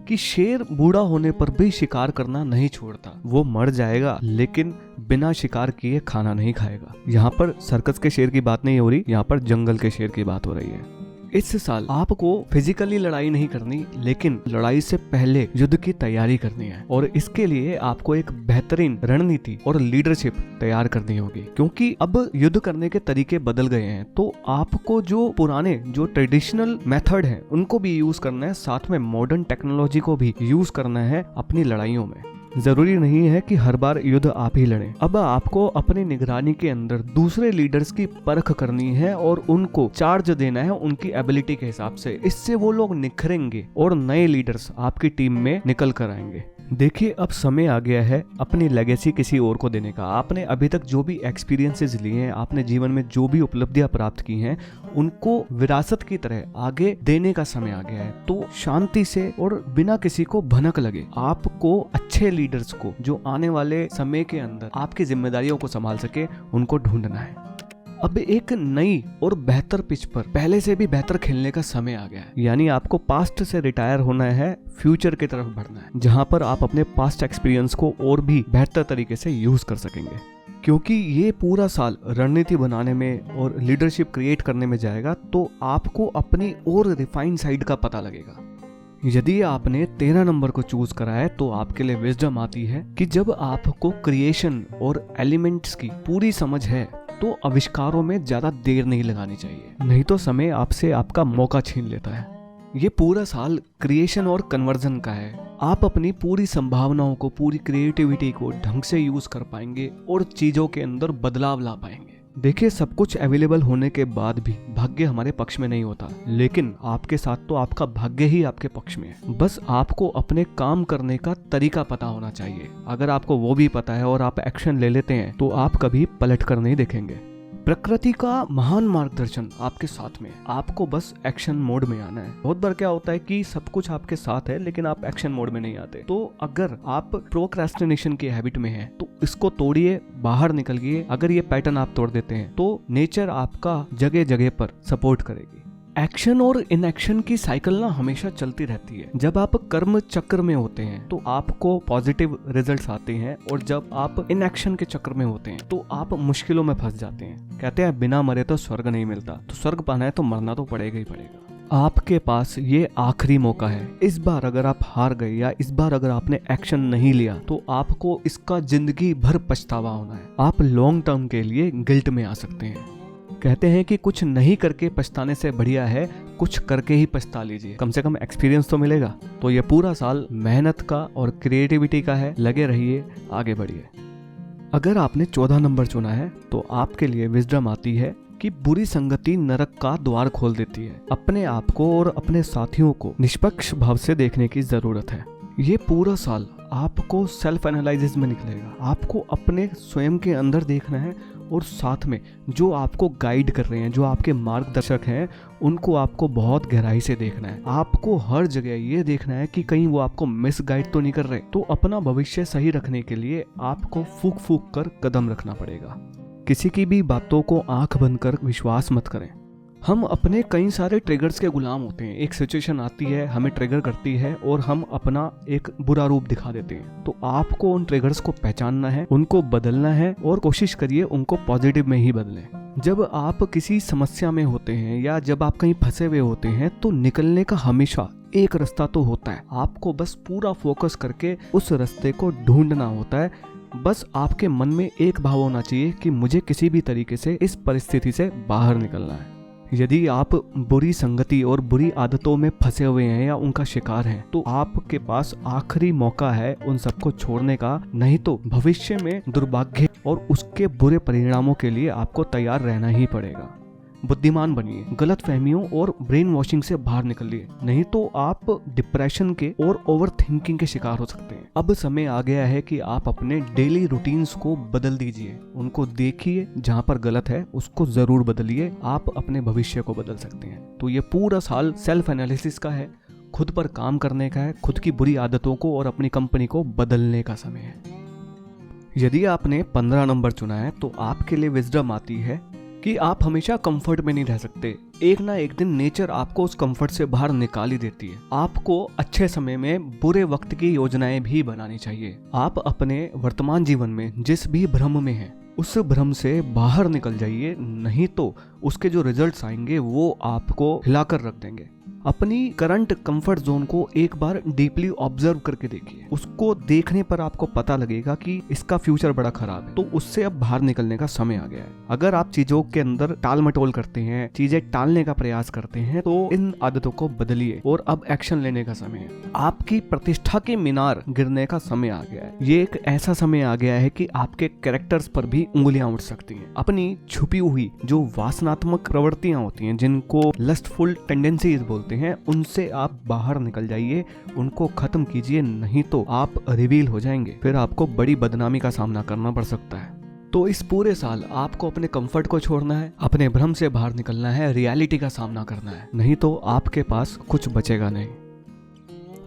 Speaker 1: कि शेर बूढ़ा होने पर भी शिकार करना नहीं छोड़ता। वो मर जाएगा लेकिन बिना शिकार किए खाना नहीं खाएगा। यहाँ पर सर्कस के शेर की बात नहीं हो रही, यहाँ पर जंगल के शेर की बात हो रही है। इस साल आपको फिजिकली लड़ाई नहीं करनी, लेकिन लड़ाई से पहले युद्ध की तैयारी करनी है और इसके लिए आपको एक बेहतरीन रणनीति और लीडरशिप तैयार करनी होगी, क्योंकि अब युद्ध करने के तरीके बदल गए हैं। तो आपको जो पुराने जो ट्रेडिशनल मेथड है उनको भी यूज करना है, साथ में मॉडर्न टेक्नोलॉजी को भी यूज करना है अपनी लड़ाइयों में। जरूरी नहीं है कि हर बार युद्ध आप ही लड़ें। अब आपको अपनी निगरानी के अंदर दूसरे लीडर्स की परख करनी है और उनको चार्ज देना है उनकी एबिलिटी के हिसाब से। इससे वो लोग निखरेंगे और नए लीडर्स आपकी टीम में निकल कर आएंगे। देखिए, अब समय आ गया है अपनी लेगेसी किसी और को देने का। आपने अभी तक जो भी एक्सपीरियंसेस लिए हैं, आपने जीवन में जो भी उपलब्धियां प्राप्त की हैं, उनको विरासत की तरह आगे देने का समय आ गया है। तो शांति से और बिना किसी को भनक लगे आपको अच्छे लीडर्स को जो आने वाले समय के अंदर आपकी जिम्मेदारियों को संभाल सके, उनको ढूंढना है। अब एक नई और बेहतर पिच पर पहले से भी बेहतर खेलने का समय आ गया है। यानी आपको पास्ट से रिटायर होना है, फ्यूचर की तरफ बढ़ना है, जहां पर आप अपने पास्ट एक्सपीरियंस को और भी बेहतर तरीके से यूज कर सकेंगे। क्योंकि ये पूरा साल रणनीति बनाने में और लीडरशिप क्रिएट करने में जाएगा, तो आपको अपनी और रिफाइन साइड का पता लगेगा। यदि आपने 13 नंबर को चूज करा है तो आपके लिए विजडम आती है कि जब आपको क्रिएशन और एलिमेंट्स की पूरी समझ है तो आविष्कारों में ज्यादा देर नहीं लगानी चाहिए, नहीं तो समय आपसे आपका मौका छीन लेता है। ये पूरा साल क्रिएशन और कन्वर्जन का है। आप अपनी पूरी संभावनाओं को, पूरी क्रिएटिविटी को ढंग से यूज कर पाएंगे और चीजों के अंदर बदलाव ला पाएंगे। देखिए, सब कुछ अवेलेबल होने के बाद भी भाग्य हमारे पक्ष में नहीं होता, लेकिन आपके साथ तो आपका भाग्य ही आपके पक्ष में है। बस आपको अपने काम करने का तरीका पता होना चाहिए। अगर आपको वो भी पता है और आप एक्शन ले लेते हैं तो आप कभी पलट कर नहीं देखेंगे। प्रकृति का महान मार्गदर्शन आपके साथ में, आपको बस एक्शन मोड में आना है। बहुत बार क्या होता है कि सब कुछ आपके साथ है लेकिन आप एक्शन मोड में नहीं आते। तो अगर आप प्रोक्रेस्टिनेशन की हैबिट में हैं तो इसको तोड़िए, बाहर निकलिए। अगर ये पैटर्न आप तोड़ देते हैं तो नेचर आपका जगह जगह पर सपोर्ट करेगी। एक्शन और इनएक्शन की साइकिल ना हमेशा चलती रहती है। जब आप कर्म चक्र में होते हैं तो आपको पॉजिटिव रिजल्ट्स आते हैं, और जब आप इनएक्शन के चक्र में होते हैं तो आप मुश्किलों में फंस जाते हैं। कहते हैं बिना मरे तो स्वर्ग नहीं मिलता, तो स्वर्ग पाना है तो मरना तो पड़ेगा ही पड़ेगा। आपके पास ये आखिरी मौका है। इस बार अगर आप हार गए या इस बार अगर आपने एक्शन नहीं लिया तो आपको इसका जिंदगी भर पछतावा होना है। आप लॉन्ग टर्म के लिए गिल्ट में आ सकते हैं। कहते हैं कि कुछ नहीं करके पछताने से बढ़िया है कुछ करके ही पछता लीजिए, कम से कम एक्सपीरियंस तो मिलेगा। तो ये पूरा साल मेहनत का और क्रिएटिविटी का है। लगे रहिए, आगे बढ़िए। अगर आपने 14 नंबर चुना है तो आपके लिए विजडम आती है कि बुरी संगति नरक का द्वार खोल देती है। अपने आप को और अपने साथियों को निष्पक्ष भाव से देखने की जरूरत है। ये पूरा साल आपको सेल्फ एनालिसिस में निकलेगा। आपको अपने स्वयं के अंदर देखना है और साथ में जो आपको गाइड कर रहे हैं, जो आपके मार्गदर्शक हैं, उनको आपको बहुत गहराई से देखना है। आपको हर जगह ये देखना है कि कहीं वो आपको मिस गाइड तो नहीं कर रहे। तो अपना भविष्य सही रखने के लिए आपको फूक फूक कर कदम रखना पड़ेगा। किसी की भी बातों को आंख बंद कर विश्वास मत करें। हम अपने कई सारे ट्रिगर्स के गुलाम होते हैं। एक सिचुएशन आती है, हमें ट्रिगर करती है और हम अपना एक बुरा रूप दिखा देते हैं। तो आपको उन ट्रिगर्स को पहचानना है, उनको बदलना है और कोशिश करिए उनको पॉजिटिव में ही बदलें। जब आप किसी समस्या में होते हैं या जब आप कहीं फंसे हुए होते हैं तो निकलने का हमेशा एक रास्ता तो होता है। आपको बस पूरा फोकस करके उस रास्ते को ढूंढना होता है। बस आपके मन में एक भाव होना चाहिए कि मुझे किसी भी तरीके से इस परिस्थिति से बाहर निकलना है। यदि आप बुरी संगति और बुरी आदतों में फंसे हुए हैं या उनका शिकार हैं, तो आपके पास आखिरी मौका है उन सबको छोड़ने का, नहीं तो भविष्य में दुर्भाग्य और उसके बुरे परिणामों के लिए आपको तैयार रहना ही पड़ेगा। बुद्धिमान बनिए, गलत फहमियों और ब्रेन वॉशिंग से बाहर निकलिए, नहीं तो आप डिप्रेशन के और ओवर थिंकिंग के शिकार हो सकते हैं। अब समय आ गया है कि आप अपने डेली रूटीन्स को बदल दीजिए, उनको देखिए, जहाँ पर गलत है उसको जरूर बदलिए, आप अपने भविष्य को बदल सकते हैं। तो ये पूरा साल सेल्फ एनालिसिस का है, खुद पर काम करने का है, खुद की बुरी आदतों को और अपनी कंपनी को बदलने का समय है। यदि आपने 15 नंबर चुना है तो आपके लिए विजडम आती है कि आप हमेशा कंफर्ट में नहीं रह सकते। एक ना एक दिन नेचर आपको उस कंफर्ट से बाहर निकाल ही देती है। आपको अच्छे समय में बुरे वक्त की योजनाएं भी बनानी चाहिए। आप अपने वर्तमान जीवन में जिस भी भ्रम में हैं, उस भ्रम से बाहर निकल जाइए, नहीं तो उसके जो रिजल्ट्स आएंगे वो आपको हिलाकर रख देंगे। अपनी करंट कंफर्ट जोन को एक बार डीपली ऑब्जर्व करके देखिए। उसको देखने पर आपको पता लगेगा कि इसका फ्यूचर बड़ा खराब है, तो उससे अब बाहर निकलने का समय आ गया है। अगर आप चीजों के अंदर टाल मटोल करते हैं, चीजें टालने का प्रयास करते हैं, तो इन आदतों को बदलिए और अब एक्शन लेने का समय है। आपकी प्रतिष्ठा के मीनार गिरने का समय आ गया है। ये एक ऐसा समय आ गया है कि आपके कैरेक्टर्स पर भी उंगलियां उठ सकती हैं। अपनी छुपी हुई जो वासनात्मक प्रवृत्तियां होती हैं, जिनको लस्टफुल टेंडेंसीज बोलते हैं, उनसे आप बाहर निकल जाइए, उनको खत्म कीजिए, नहीं तो आप रिवील हो जाएंगे, फिर आपको बड़ी बदनामी का सामना करना पड़ सकता है। तो इस पूरे साल आपको अपने कंफर्ट को छोड़ना है, अपने भ्रम से बाहर निकलना है, रियलिटी का सामना करना है, नहीं तो आपके पास कुछ बचेगा नहीं।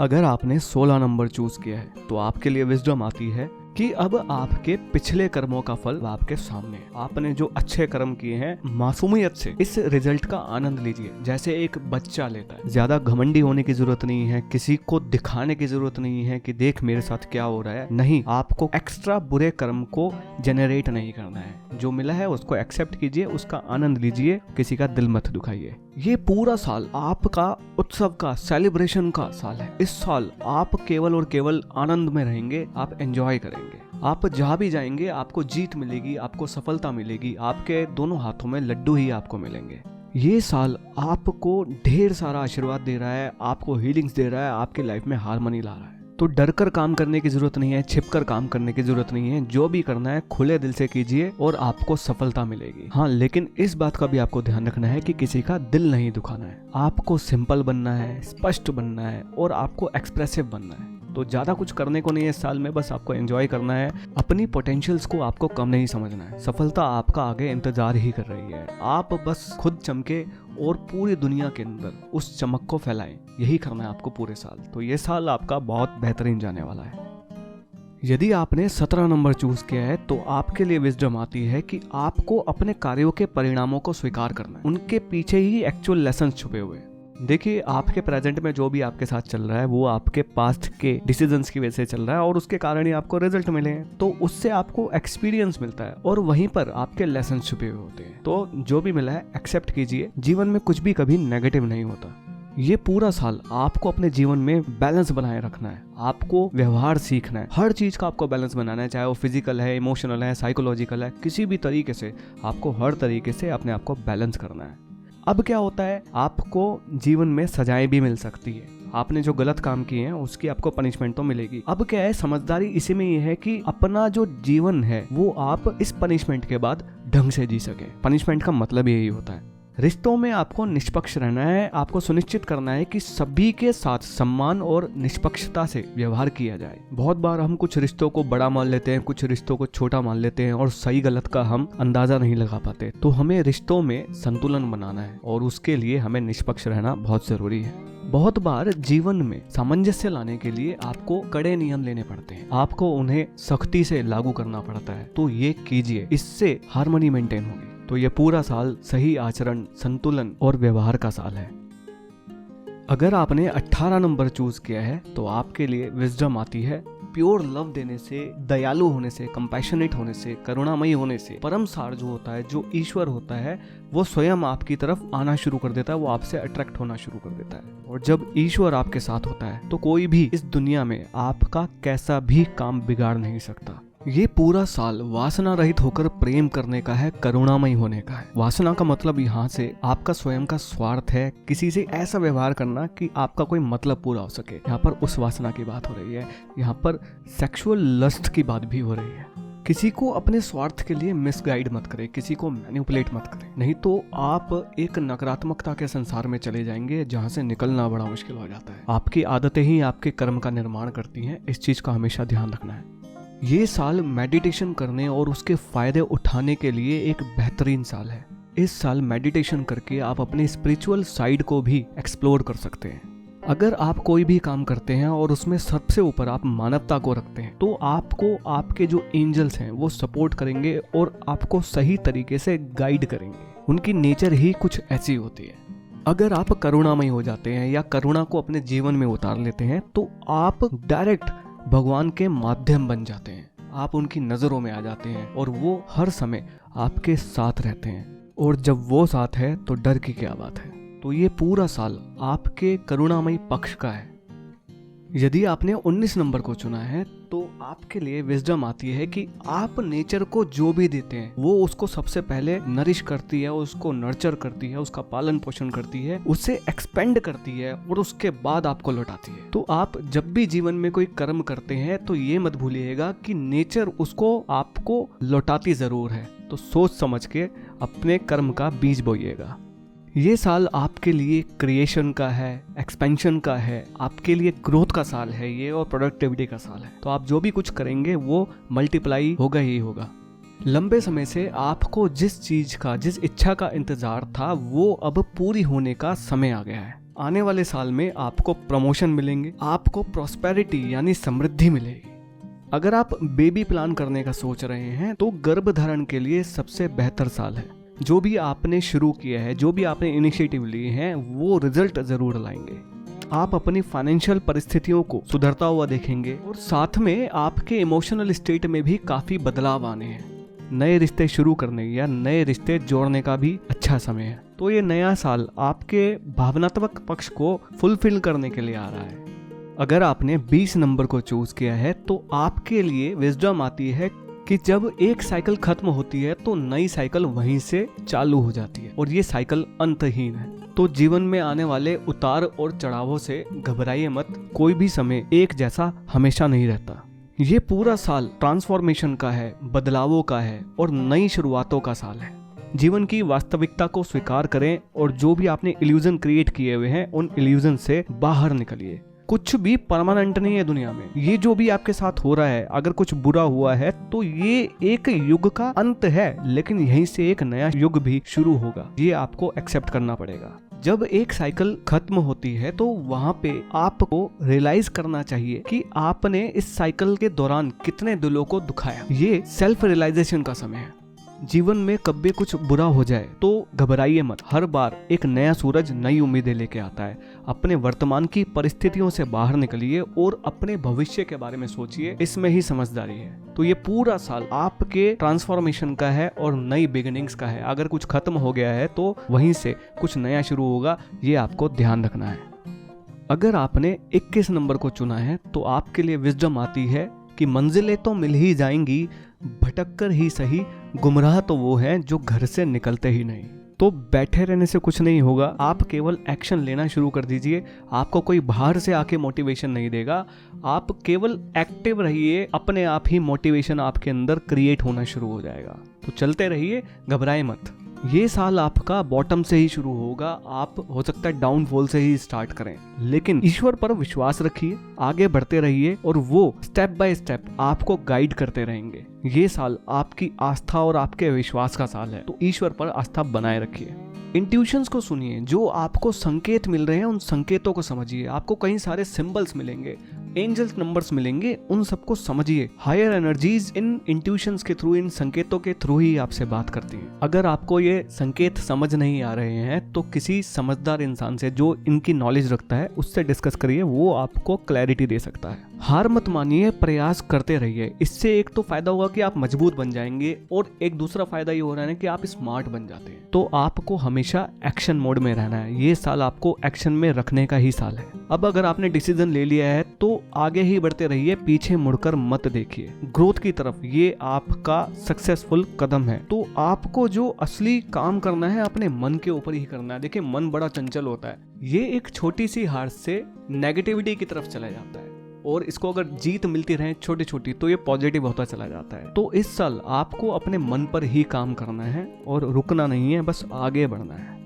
Speaker 1: अगर आपने 16 नंबर चूज किया है तो आपके लिए विजडम आती है कि अब आपके पिछले कर्मों का फल आपके सामने है। आपने जो अच्छे कर्म किए हैं, मासूमियत से इस रिजल्ट का आनंद लीजिए, जैसे एक बच्चा लेता है। ज्यादा घमंडी होने की जरूरत नहीं है, किसी को दिखाने की जरूरत नहीं है कि देख मेरे साथ क्या हो रहा है। नहीं, आपको एक्स्ट्रा बुरे कर्म को जनरेट नहीं करना है। जो मिला है उसको एक्सेप्ट कीजिए, उसका आनंद लीजिए, किसी का दिल मत दुखाइए। ये पूरा साल आपका उत्सव का, सेलिब्रेशन का साल है। इस साल आप केवल और केवल आनंद में रहेंगे, आप एंजॉय करेंगे। आप जहाँ भी जाएंगे आपको जीत मिलेगी, आपको सफलता मिलेगी, आपके दोनों हाथों में लड्डू ही आपको मिलेंगे। ये साल आपको ढेर सारा आशीर्वाद दे रहा है, आपको हीलिंग्स दे रहा है, आपकी लाइफ में हार्मनी ला रहा है। तो डर कर काम करने की जरूरत नहीं है, छिप कर काम करने की जरूरत नहीं है। जो भी करना है खुले दिल से कीजिए और आपको सफलता मिलेगी। हाँ, लेकिन इस बात का भी आपको ध्यान रखना है कि किसी का दिल नहीं दुखाना है। आपको सिंपल बनना है, स्पष्ट बनना है और आपको एक्सप्रेसिव बनना है। तो ज्यादा कुछ करने को नहीं है इस साल में, बस आपको एंजॉय करना है। अपनी पोटेंशियल्स को आपको कम नहीं समझना है। सफलता आपका आगे इंतजार ही कर रही है। आप बस खुद चमके और पूरी दुनिया के अंदर उस चमक को फैलाएं। यही करना है आपको पूरे साल। तो ये साल आपका बहुत बेहतरीन जाने वाला है। यदि आपने 17 नंबर चूज किया है तो आपके लिए विजडम आती है कि आपको अपने कार्यों के परिणामों को स्वीकार करना है। उनके पीछे ही एक्चुअल लेसन छुपे हुए हैं। देखिए, आपके प्रेजेंट में जो भी आपके साथ चल रहा है वो आपके पास्ट के डिसीजंस की वजह से चल रहा है और उसके कारण ही आपको रिजल्ट मिले हैं। तो उससे आपको एक्सपीरियंस मिलता है और वहीं पर आपके लेसन छुपे हुए होते हैं। तो जो भी मिला है एक्सेप्ट कीजिए। जीवन में कुछ भी कभी नेगेटिव नहीं होता। ये पूरा साल आपको अपने जीवन में बैलेंस बनाए रखना है। आपको व्यवहार सीखना है। हर चीज का आपको बैलेंस बनाना है, चाहे वो फिजिकल है, इमोशनल है, साइकोलॉजिकल है, किसी भी तरीके से आपको हर तरीके से अपने आप को बैलेंस करना है। अब क्या होता है, आपको जीवन में सजाएं भी मिल सकती है। आपने जो गलत काम किए हैं उसकी आपको पनिशमेंट तो मिलेगी। अब क्या है, समझदारी इसी में ये है कि अपना जो जीवन है वो आप इस पनिशमेंट के बाद ढंग से जी सके। पनिशमेंट का मतलब यही होता है। रिश्तों में आपको निष्पक्ष रहना है। आपको सुनिश्चित करना है कि सभी के साथ सम्मान और निष्पक्षता से व्यवहार किया जाए। बहुत बार हम कुछ रिश्तों को बड़ा मान लेते हैं, कुछ रिश्तों को छोटा मान लेते हैं और सही गलत का हम अंदाजा नहीं लगा पाते। तो हमें रिश्तों में संतुलन बनाना है और उसके लिए हमें निष्पक्ष रहना बहुत जरूरी है। बहुत बार जीवन में सामंजस्य लाने के लिए आपको कड़े नियम लेने पड़ते हैं, आपको उन्हें सख्ती से लागू करना पड़ता है। तो ये कीजिए, इससे हार्मनी मेंटेन होगी। तो ये पूरा साल सही आचरण, संतुलन और व्यवहार का साल है। अगर आपने 18 नंबर चूज किया है तो आपके लिए विजडम आती है। प्योर लव देने से, दयालु होने से, कंपैशनेट होने से, करुणामयी होने से परम सार जो होता है, जो ईश्वर होता है, वो स्वयं आपकी तरफ आना शुरू कर देता है। वो आपसे अट्रैक्ट होना शुरू कर देता है। और जब ईश्वर आपके साथ होता है तो कोई भी इस दुनिया में आपका कैसा भी काम बिगाड़ नहीं सकता। ये पूरा साल वासना रहित होकर प्रेम करने का है, करुणामय होने का है। वासना का मतलब यहाँ से आपका स्वयं का स्वार्थ है, किसी से ऐसा व्यवहार करना कि आपका कोई मतलब पूरा हो सके। यहाँ पर उस वासना की बात हो रही है, यहाँ पर सेक्सुअल लस्ट की बात भी हो रही है। किसी को अपने स्वार्थ के लिए मिसगाइड मत करें, किसी को मैनिपुलेट मत करें, नहीं तो आप एक नकारात्मकता के संसार में चले जाएंगे जहां से निकलना बड़ा मुश्किल हो जाता है। आपकी आदतें ही आपके कर्म का निर्माण करती हैं, इस चीज का हमेशा ध्यान रखना है। ये साल मेडिटेशन करने और उसके फायदे उठाने के लिए एक बेहतरीन साल है। इस साल मेडिटेशन करके आप अपनी स्पिरिचुअल साइड को भी एक्सप्लोर कर सकते हैं। अगर आप कोई भी काम करते हैं और उसमें सबसे ऊपर आप मानवता को रखते हैं तो आपको आपके जो एंजल्स हैं वो सपोर्ट करेंगे और आपको सही तरीके से गाइड करेंगे। उनकी नेचर ही कुछ ऐसी होती है। अगर आप करुणामय हो जाते हैं या करुणा को अपने जीवन में उतार लेते हैं तो आप डायरेक्ट भगवान के माध्यम बन जाते हैं। आप उनकी नज़रों में आ जाते हैं और वो हर समय आपके साथ रहते हैं। और जब वो साथ है तो डर की क्या बात है। तो ये पूरा साल आपके करुणामयी पक्ष का है। यदि आपने 19 नंबर को चुना है तो आपके लिए विजडम आती है कि आप नेचर को जो भी देते हैं वो उसको सबसे पहले नरिश करती है, उसको नर्चर करती है, उसका पालन पोषण करती है, उससे एक्सपेंड करती है और उसके बाद आपको लौटाती है। तो आप जब भी जीवन में कोई कर्म करते हैं तो ये मत भूलिएगा कि नेचर उसको आपको लौटाती जरूर है। तो सोच समझ के अपने कर्म का बीज बोइएगा। ये साल आपके लिए क्रिएशन का है, एक्सपेंशन का है, आपके लिए ग्रोथ का साल है ये, और प्रोडक्टिविटी का साल है। तो आप जो भी कुछ करेंगे वो मल्टीप्लाई होगा ही होगा। लंबे समय से आपको जिस चीज का, जिस इच्छा का इंतजार था वो अब पूरी होने का समय आ गया है। आने वाले साल में आपको प्रमोशन मिलेंगे, आपको प्रॉस्पेरिटी यानी समृद्धि मिलेगी। अगर आप बेबी प्लान करने का सोच रहे हैं तो गर्भधारण के लिए सबसे बेहतर साल है। जो भी आपने शुरू किया है, जो भी आपने इनिशिएटिव लिए हैं वो रिजल्ट जरूर लाएंगे। आप अपनी फाइनेंशियल परिस्थितियों को सुधरता हुआ देखेंगे और साथ में आपके इमोशनल स्टेट में भी काफी बदलाव आने हैं। नए रिश्ते शुरू करने या नए रिश्ते जोड़ने का भी अच्छा समय है। तो ये नया साल आपके भावनात्मक पक्ष को फुलफिल करने के लिए आ रहा है। अगर आपने 20 नंबर को चूज किया है तो आपके लिए विजडम आती है कि जब एक साइकिल खत्म होती है तो नई साइकिल वहीं से चालू हो जाती है और ये साइकिल अंतहीन है। तो जीवन में आने वाले उतार और चढ़ावों से घबराइए मत, कोई भी समय एक जैसा हमेशा नहीं रहता। ये पूरा साल ट्रांसफॉर्मेशन का है, बदलावों का है और नई शुरुआतों का साल है। जीवन की वास्तविकता को स्वीकार करें और जो भी आपने इल्यूजन क्रिएट किए हुए हैं उन इल्यूजन से बाहर निकलिए। कुछ भी परमानेंट नहीं है दुनिया में। ये जो भी आपके साथ हो रहा है, अगर कुछ बुरा हुआ है तो ये एक युग का अंत है, लेकिन यहीं से एक नया युग भी शुरू होगा। ये आपको एक्सेप्ट करना पड़ेगा। जब एक साइकिल खत्म होती है तो वहां पे आपको रियलाइज करना चाहिए कि आपने इस साइकिल के दौरान कितने दिलों को दुखाया। ये सेल्फ रियलाइजेशन का समय है। जीवन में कभी कुछ बुरा हो जाए तो घबराइए मत। हर बार एक नया सूरज नई उम्मीदें लेके आता है। अपने वर्तमान की परिस्थितियों से बाहर निकलिए और अपने भविष्य के बारे में सोचिए, इसमें ही समझदारी है। तो ये पूरा साल आपके ट्रांसफॉर्मेशन का है और नई बिगिनिंग्स का है। अगर कुछ खत्म हो गया है तो वहीं से कुछ नया शुरू होगा, ये आपको ध्यान रखना है। अगर आपने 21 नंबर को चुना है तो आपके लिए विजडम आती है कि मंजिलें तो मिल ही जाएंगी, भटक कर ही सही, गुमराह तो वो हैं जो घर से निकलते ही नहीं। तो बैठे रहने से कुछ नहीं होगा, आप केवल एक्शन लेना शुरू कर दीजिए। आपको कोई बाहर से आके मोटिवेशन नहीं देगा, आप केवल एक्टिव रहिए, अपने आप ही मोटिवेशन आपके अंदर क्रिएट होना शुरू हो जाएगा। तो चलते रहिए, घबराए मत। ये साल आपका बॉटम से ही शुरू होगा। आप हो सकता है डाउनफॉल से ही स्टार्ट करें, लेकिन ईश्वर पर विश्वास रखिए, आगे बढ़ते रहिए और वो स्टेप बाय स्टेप आपको गाइड करते रहेंगे। ये साल आपकी आस्था और आपके विश्वास का साल है, तो ईश्वर पर आस्था बनाए रखिए। इंट्यूशंस को सुनिए, जो आपको संकेत मिल रहे हैं उन संकेतों को समझिए। आपको कई सारे सिंबल्स मिलेंगे, एंजल्स नंबर्स मिलेंगे, उन सबको समझिए। हायर एनर्जीज इन इंट्यूशंस के थ्रू, इन संकेतों के थ्रू ही आपसे बात करती हैं। अगर आपको ये संकेत समझ नहीं आ रहे हैं तो किसी समझदार इंसान से जो इनकी नॉलेज रखता है उससे डिस्कस करिए, वो आपको क्लैरिटी दे सकता है। हार मत मानिए, प्रयास करते रहिए। इससे एक तो फायदा होगा कि आप मजबूत बन जाएंगे, और एक दूसरा फायदा ये हो रहा है कि आप स्मार्ट बन जाते हैं। तो आपको हमेशा एक्शन मोड में रहना है। ये साल आपको एक्शन में रखने का ही साल है। अब अगर आपने डिसीजन ले लिया है तो आगे ही बढ़ते रहिए, पीछे मुड़कर मत देखिए ग्रोथ की तरफ। ये आपका सक्सेसफुल कदम है। तो आपको जो असली काम करना है अपने मन के ऊपर ही करना है। देखिए, मन बड़ा चंचल होता है। ये एक छोटी सी हार से नेगेटिविटी की तरफ चला जाता है, और इसको अगर जीत मिलती रहे छोटी छोटी तो ये पॉजिटिव होता चला जाता है। तो इस साल आपको अपने मन पर ही काम करना है और रुकना नहीं है, बस आगे बढ़ना है।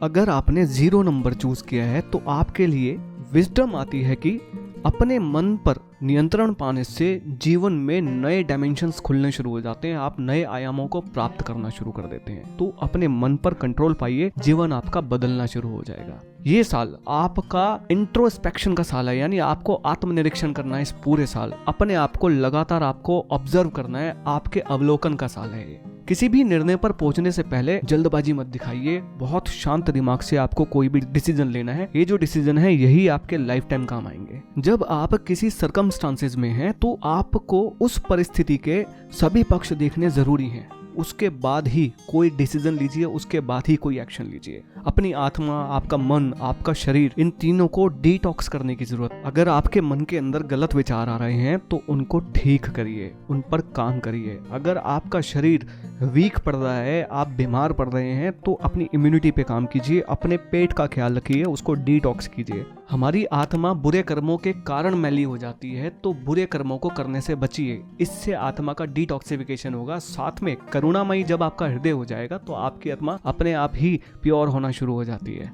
Speaker 1: अगर आपने 0 नंबर चूज किया है तो आपके लिए विजडम आती है कि अपने मन पर नियंत्रण पाने से जीवन में नए डायमेंशंस खुलने शुरू हो जाते हैं। आप नए आयामों को प्राप्त करना शुरू कर देते हैं। तो अपने मन पर कंट्रोल पाइए, जीवन आपका बदलना शुरू हो जाएगा। ये साल आपका इंट्रोस्पेक्शन का साल है, यानी आपको आत्मनिरीक्षण करना है। इस पूरे साल अपने आप को लगातार आपको ऑब्जर्व करना है। आपके अवलोकन का साल है ये। किसी भी निर्णय पर पहुंचने से पहले जल्दबाजी मत दिखाइए। बहुत शांत दिमाग से आपको कोई भी डिसीजन लेना है। ये जो डिसीजन है यही आपके लाइफ टाइम काम आएंगे। जब आप किसी सर्कमस्टांसेस में हैं तो आपको उस परिस्थिति के सभी पक्ष देखने जरूरी हैं। उसके बाद ही कोई डिसीजन लीजिए, उसके बाद ही कोई एक्शन लीजिए। अपनी आत्मा, आपका मन, आपका शरीर, इन तीनों को डिटॉक्स करने की जरूरत। अगर आपके मन के अंदर गलत विचार आ रहे हैं तो उनको ठीक करिए, उन पर काम करिए। अगर आपका शरीर वीक पड़ रहा है, आप बीमार पड़ रहे हैं, तो अपनी इम्यूनिटी पे काम कीजिए। अपने पेट का ख्याल रखिए, उसको डिटॉक्स कीजिए। हमारी आत्मा बुरे कर्मों के कारण मैली हो जाती है, तो बुरे कर्मों को करने से बचिए। इससे आत्मा का डिटॉक्सिफिकेशन होगा। साथ में करुणामयी जब आपका हृदय हो जाएगा तो आपकी आत्मा अपने आप ही प्योर होना शुरू हो जाती है।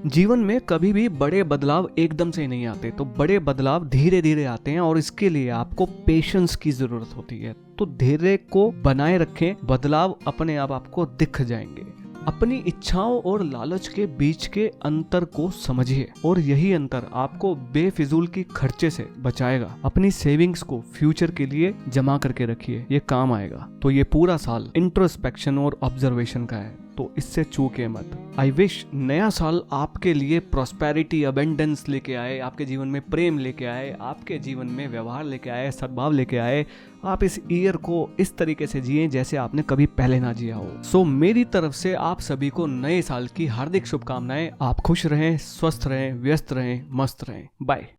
Speaker 1: जीवन में कभी भी बड़े बदलाव एकदम से नहीं आते, तो बड़े बदलाव धीरे धीरे आते हैं, और इसके लिए आपको पेशेंस की जरूरत होती है। तो धैर्य को बनाए रखें, बदलाव अपने आप आपको दिख जाएंगे। अपनी इच्छाओं और लालच के बीच के अंतर को समझिए, और यही अंतर आपको बेफिजूल की खर्चे से बचाएगा। अपनी सेविंग्स को फ्यूचर के लिए जमा करके रखिए, ये काम आएगा। तो ये पूरा साल इंट्रोस्पेक्शन और ऑब्जर्वेशन का है, तो इससे चूके मत। आई विश नया साल आपके लिए प्रॉस्पेरिटी, अबेंडेंस लेके आए, आपके जीवन में प्रेम लेके आए, आपके जीवन में व्यवहार लेके आए, सद्भाव लेके आए। आप इस ईयर को इस तरीके से जिए जैसे आपने कभी पहले ना जिया हो। सो मेरी तरफ से आप सभी को नए साल की हार्दिक शुभकामनाएं। आप खुश रहें, स्वस्थ रहें, व्यस्त रहें, मस्त रहें। बाय।